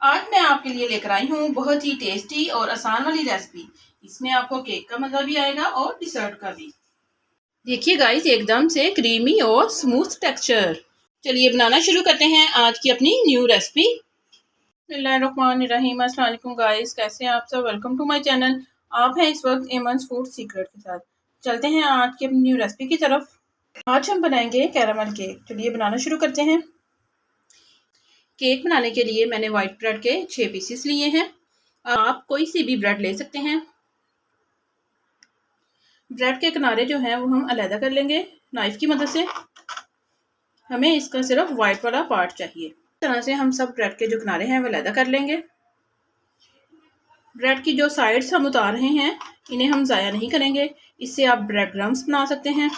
आज मैं आपके लिए लेकर आई हूँ बहुत ही टेस्टी और आसान वाली रेसिपी। इसमें आपको केक का मज़ा भी आएगा और डिजर्ट का भी। देखिए गाइस, एकदम से क्रीमी और स्मूथ टेक्सचर। चलिए बनाना शुरू करते हैं आज की अपनी न्यू रेसिपी। बिस्मिल्लाहिर्रहमानिर्रहीम। अस्सलाम वालेकुम गाइस, कैसे हैं आप सब। Welcome to my channel. आप हैं इस वक्त एमन्स फूड सीक्रेट के साथ। चलते हैं आज की अपनी न्यू रेसिपी की तरफ। आज हम बनाएंगे कैरामल केक। चलिए बनाना शुरू करते हैं। केक बनाने के लिए मैंने वाइट ब्रेड के 6 पीसेस लिए हैं। आप कोई सी भी ब्रेड ले सकते हैं। ब्रेड के किनारे जो हैं वो हम अलग कर लेंगे नाइफ की मदद से। हमें इसका सिर्फ वाइट वाला पार्ट चाहिए। इस तरह से हम सब ब्रेड के जो किनारे हैं वो अलग कर लेंगे। ब्रेड की जो साइड्स हम उतार रहे हैं इन्हें हम ज़ाया नहीं करेंगे। इससे आप ब्रेड क्रम्स बना सकते हैं।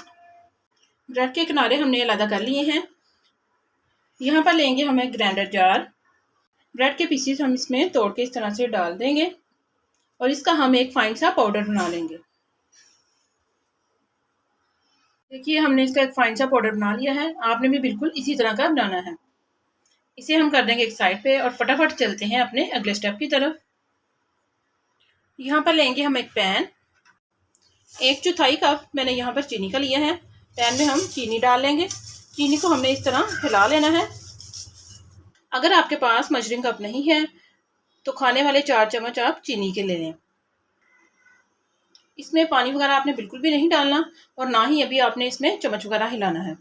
ब्रेड के किनारे हमने अलग कर लिए हैं। यहाँ पर लेंगे हमें ग्राइंडर जार। ब्रेड के पीसेस हम इसमें तोड़ के इस तरह से डाल देंगे और इसका हम एक फाइन सा पाउडर बना लेंगे। देखिए हमने इसका एक फाइन सा पाउडर बना लिया है। आपने भी बिल्कुल इसी तरह का बनाना है। इसे हम कर देंगे एक साइड पे और फटाफट चलते हैं अपने अगले स्टेप की तरफ। यहाँ पर लेंगे हम एक पैन। 1/4 कप मैंने यहाँ पर चीनी का लिया है। पैन में हम चीनी डाल लेंगे। चीनी को हमने इस तरह हिला लेना है। अगर आपके पास मेजरिंग कप नहीं है तो खाने वाले 4 चम्मच आप चीनी के ले लें। इसमें पानी वगैरह आपने बिल्कुल भी नहीं डालना और ना ही अभी आपने इसमें चम्मच वगैरह हिलाना है।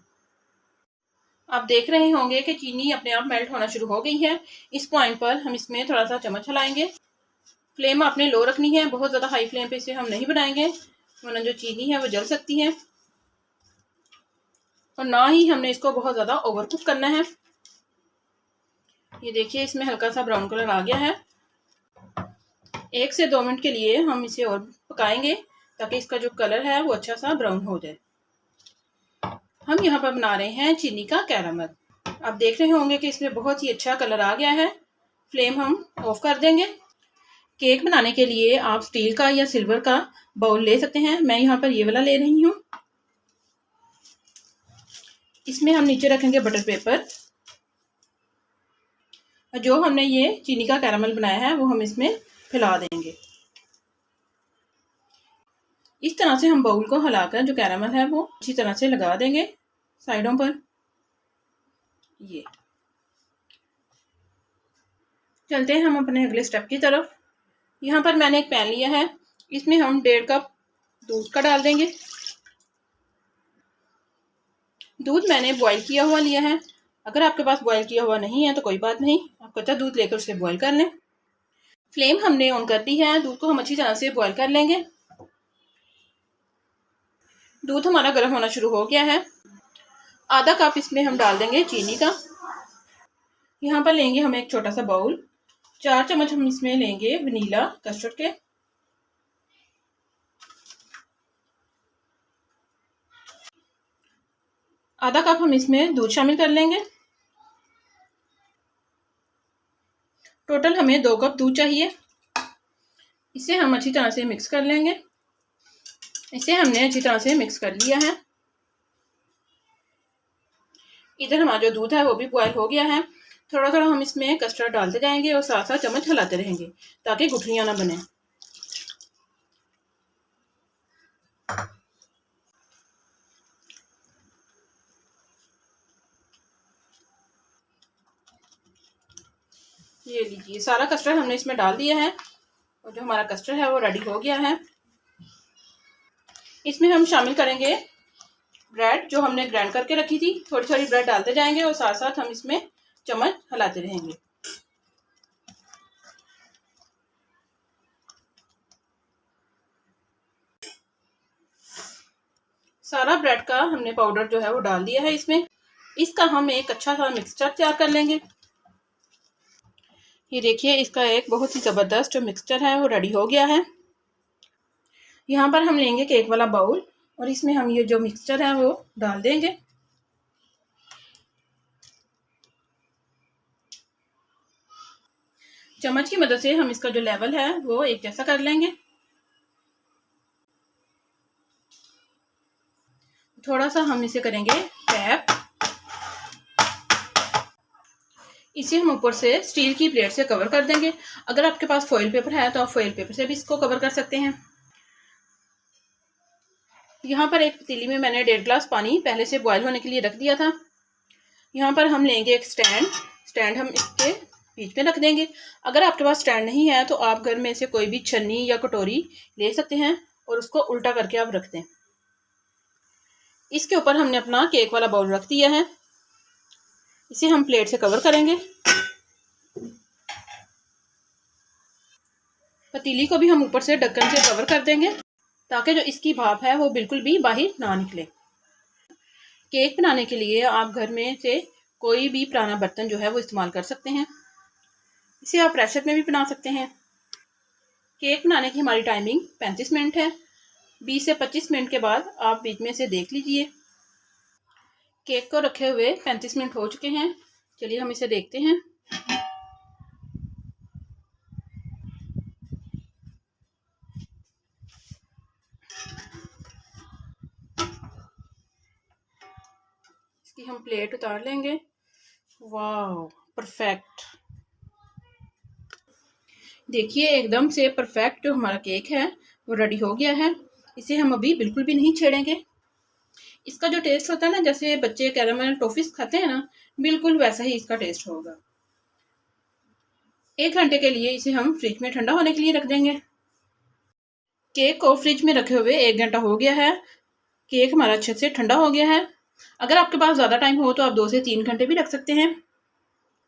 आप देख रहे होंगे कि चीनी अपने आप मेल्ट होना शुरू हो गई है। इस पॉइंट पर हम इसमें थोड़ा सा चम्मच हिलाएंगे। फ्लेम आपने लो रखनी है, बहुत ज़्यादा हाई फ्लेम पे इसे हम नहीं बनाएंगे वरना जो चीनी है वो जल सकती है। और ना ही हमने इसको बहुत ज़्यादा ओवर कुक करना है। ये देखिए इसमें हल्का सा ब्राउन कलर आ गया है। 1 से 2 मिनट के लिए हम इसे और पकाएंगे ताकि इसका जो कलर है वो अच्छा सा ब्राउन हो जाए। हम यहाँ पर बना रहे हैं चीनी का कैरामल। आप देख रहे होंगे कि इसमें बहुत ही अच्छा कलर आ गया है। फ्लेम हम ऑफ कर देंगे। केक बनाने के लिए आप स्टील का या सिल्वर का बाउल ले सकते हैं। मैं यहाँ पर ये वाला ले रही हूँ। इसमें हम नीचे रखेंगे बटर पेपर। जो हमने ये चीनी का कैरामल बनाया है वो हम इसमें फैला देंगे। इस तरह से हम बाउल को हिलाकर जो कैरामल है वो अच्छी तरह से लगा देंगे साइडों पर। ये चलते हैं हम अपने अगले स्टेप की तरफ। यहाँ पर मैंने एक पैन लिया है। इसमें हम 1.5 कप दूध का डाल देंगे। दूध मैंने बॉईल किया हुआ लिया है। अगर आपके पास बॉईल किया हुआ नहीं है तो कोई बात नहीं, आप कच्चा दूध लेकर उसे बॉईल कर लें। फ्लेम हमने ऑन कर दी है। दूध को हम अच्छी तरह से बॉईल कर लेंगे। दूध हमारा गर्म होना शुरू हो गया है। आधा कप इसमें हम डाल देंगे चीनी का। यहाँ पर लेंगे हम एक छोटा सा बाउल। 4 चम्मच हम इसमें लेंगे वनीला कस्टर्ड के। आधा कप हम इसमें दूध शामिल कर लेंगे। टोटल हमें 2 कप दूध चाहिए। इसे हम अच्छी तरह से मिक्स कर लेंगे। इसे हमने अच्छी तरह से मिक्स कर लिया है। इधर हमारा जो दूध है वो भी बॉयल हो गया है। थोड़ा थोड़ा हम इसमें कस्टर्ड डालते जाएंगे और साथ साथ चम्मच हिलाते रहेंगे ताकि गुठलियां ना बने। ये लीजिए सारा कस्टर्ड हमने इसमें डाल दिया है और जो हमारा कस्टर्ड है वो रेडी हो गया है। इसमें हम शामिल करेंगे ब्रेड जो हमने ग्राइंड करके रखी थी। थोड़ी थोड़ी ब्रेड डालते जाएंगे और साथ साथ हम इसमें चम्मच हिलाते रहेंगे। सारा ब्रेड का हमने पाउडर जो है वो डाल दिया है इसमें। इसका हम एक अच्छा सा मिक्सचर तैयार कर लेंगे। ये देखिए इसका एक बहुत ही ज़बरदस्त जो मिक्सचर है वो रेडी हो गया है। यहाँ पर हम लेंगे केक वाला बाउल और इसमें हम ये जो मिक्सचर है वो डाल देंगे। चम्मच की मदद से हम इसका जो लेवल है वो एक जैसा कर लेंगे। थोड़ा सा हम इसे करेंगे टैप। इसे हम ऊपर से स्टील की प्लेट से कवर कर देंगे। अगर आपके पास फॉइल पेपर है तो आप फॉइल पेपर से भी इसको कवर कर सकते हैं। यहाँ पर एक पतीली में मैंने 1.5 गिलास पानी पहले से बॉयल होने के लिए रख दिया था। यहाँ पर हम लेंगे एक स्टैंड हम इसके बीच में रख देंगे। अगर आपके पास स्टैंड नहीं है तो आप घर में से कोई भी छन्नी या कटोरी ले सकते हैं और उसको उल्टा करके आप रख दें। इसके ऊपर हमने अपना केक वाला बाउल रख दिया है। इसे हम प्लेट से कवर करेंगे। पतीली को भी हम ऊपर से ढक्कन से कवर कर देंगे ताकि जो इसकी भाप है वो बिल्कुल भी बाहर ना निकले। केक बनाने के लिए आप घर में से कोई भी पुराना बर्तन जो है वो इस्तेमाल कर सकते हैं। इसे आप प्रेशर में भी बना सकते हैं। केक बनाने की हमारी टाइमिंग 35 मिनट है। 20 से 25 मिनट के बाद आप बीच में से देख लीजिए। केक को रखे हुए 35 मिनट हो चुके हैं। चलिए हम इसे देखते हैं। इसकी हम प्लेट उतार लेंगे। वाह, परफेक्ट। देखिए एकदम से परफेक्ट जो हमारा केक है वो रेडी हो गया है। इसे हम अभी बिल्कुल भी नहीं छेड़ेंगे। इसका जो टेस्ट होता है ना, जैसे बच्चे कैरामल टॉफीज खाते हैं ना, बिल्कुल वैसा ही इसका टेस्ट होगा। 1 घंटे के लिए इसे हम फ्रिज में ठंडा होने के लिए रख देंगे। केक को फ्रिज में रखे हुए 1 घंटा हो गया है। केक हमारा अच्छे से ठंडा हो गया है। अगर आपके पास ज़्यादा टाइम हो तो आप 2 से 3 घंटे भी रख सकते हैं।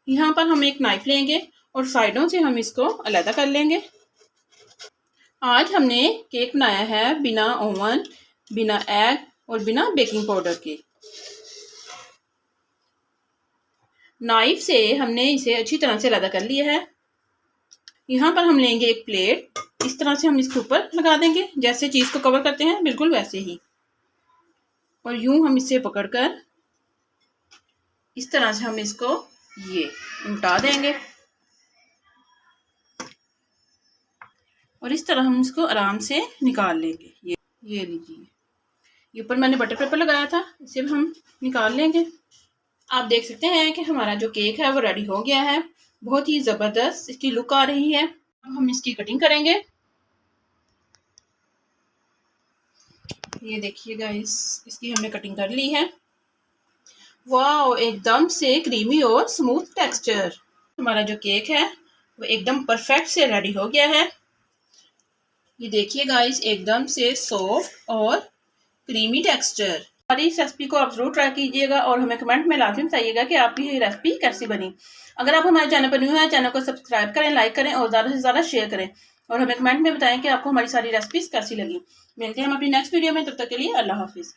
यहाँ पर हम एक नाइफ लेंगे और साइडों से हम इसको अलग कर लेंगे। आज हमने केक बनाया है बिना ओवन, बिना एग और बिना बेकिंग पाउडर के। नाइफ से हमने इसे अच्छी तरह से अलग कर लिया है। यहाँ पर हम लेंगे एक प्लेट। इस तरह से हम इसके ऊपर लगा देंगे, जैसे चीज़ को कवर करते हैं बिल्कुल वैसे ही। और यूं हम इसे पकड़कर इस तरह से हम इसको ये उल्टा देंगे और इस तरह हम इसको आराम से निकाल लेंगे। ये लीजिए, ये ऊपर मैंने बटर पेपर लगाया था, इसे भी हम निकाल लेंगे। आप देख सकते हैं कि हमारा जो केक है वो रेडी हो गया है। बहुत ही ज़बरदस्त इसकी लुक आ रही है। अब हम इसकी कटिंग करेंगे। ये देखिए गाइस, इसकी हमने कटिंग कर ली है। वाह, एकदम से क्रीमी और स्मूथ टेक्सचर। हमारा जो केक है वो एकदम परफेक्ट से रेडी हो गया है। ये देखिए गाइस, एकदम से सॉफ्ट और क्रीमी टेक्सचर। हमारी इस रेसिपी को आप जरूर ट्राई कीजिएगा और हमें कमेंट में लाजमी बताइएगा कि आपकी ये रेसिपी कैसी बनी। अगर आप हमारे चैनल पर न्यू हैं, चैनल को सब्सक्राइब करें, लाइक करें और ज़्यादा से ज़्यादा शेयर करें और हमें कमेंट में बताएं कि आपको हमारी सारी रेसिपीज कैसी लगी। मिलते हैं हम अपनी नेक्स्ट वीडियो में, तब तक के लिए अल्लाह हाफिज़।